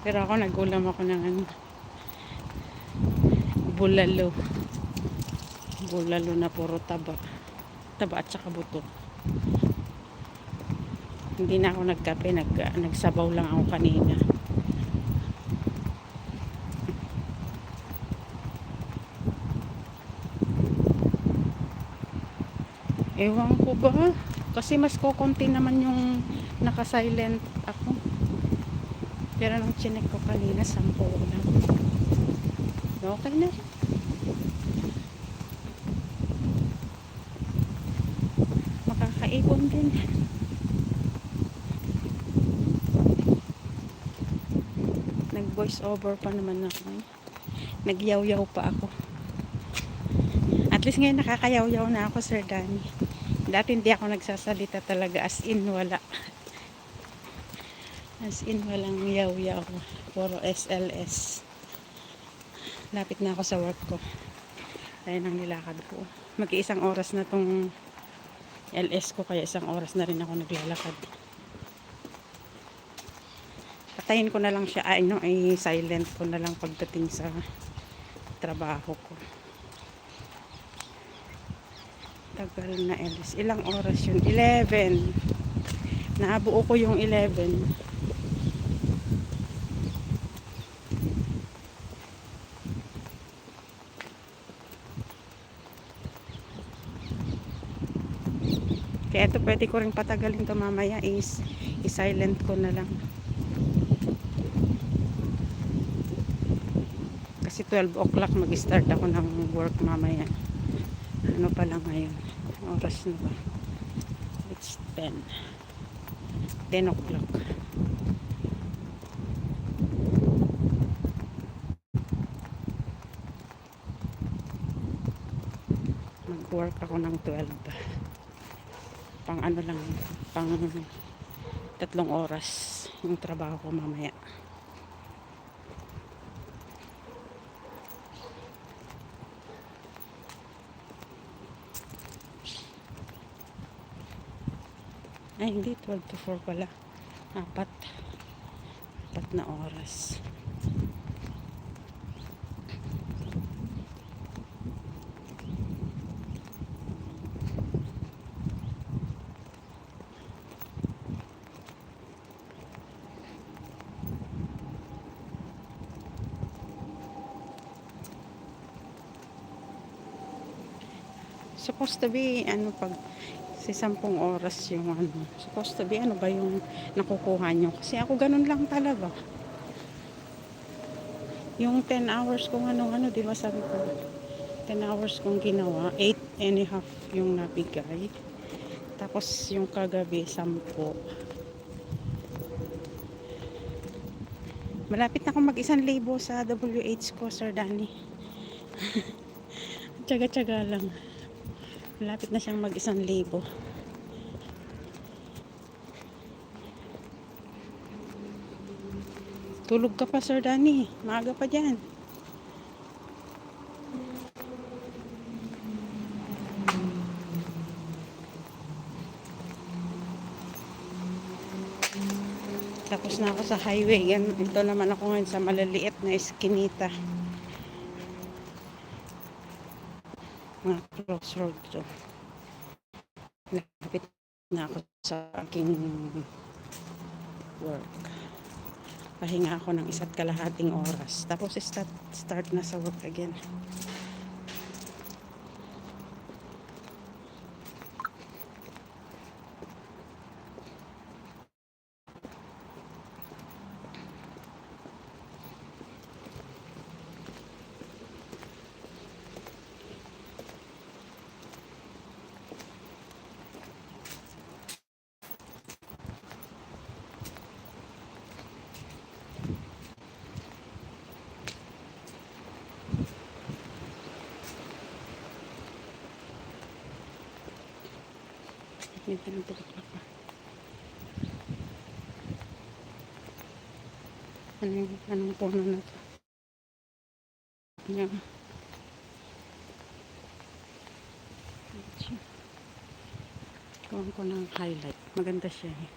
Pero ako nagulam ako ng ano, bulalo. Bulalo na puro taba. Taba at saka buto. Hindi na ako nagkape, nagsabaw lang ako kanina. Ewan ko ba? Kasi mas kokonti naman yung naka-silent ako. Pero nung chinek ko kanina, 10 lang. Okay na. Makakaipon din. Nag-voice over pa naman ako. Nagyaw-yaw pa ako. At least ngayon nakakayaw-yaw na ako, Sir Danny. Dati hindi ako nagsasalita talaga, as in wala. As in walang yaw-yaw. Puro SLS. Lapit na ako sa work ko. Ayun ang nilakad ko. Mag-iisang oras na tong LS ko, kaya isang oras na rin ako naglalakad. Patayin ko na lang siya, silent ko na lang pagdating sa trabaho ko. Tagal na LS. Ilang oras yun? 11. Naabuo ko yung 11. Kaya ito pwede ko rin patagalin to mamaya, i-silent ko na lang. Kasi 12 o'clock mag-start ako ng work mamaya. Ano pa lang ngayon? Oras na ba? It's 10. 10 o'clock. Mag-work ako ng 12. Pang ano lang, pang 3 oras yung trabaho ko mamaya. Ay, hindi. 12 to 4 pala. 4 na oras. Supposed to be, pag si 10 oras yung supposed to be, ba yung nakukuha nyo? Kasi ako ganun lang talaga. Yung 10 hours kung di ba sabi ko, 10 hours kong ginawa, 8.5 yung nabigay. Tapos yung kagabi, 10. Malapit na akong mag-1,000 sa WH ko, Sir Danny. Tsaga-tsaga lang. Malapit na siyang mag-1,000. Tulog ka pa, Sir Danny. Maaga pa dyan. Tapos na ako sa highway. Ito naman ako ngayon sa malaliit na eskinita. Mga crossroad to. Lapit na ako sa aking work. Pahinga ako ng 1.5 oras. Tapos start na sa work again. Minta ng tulak pa. Anong puno na to? Yan. Gawin ko ng highlight. Maganda siya eh.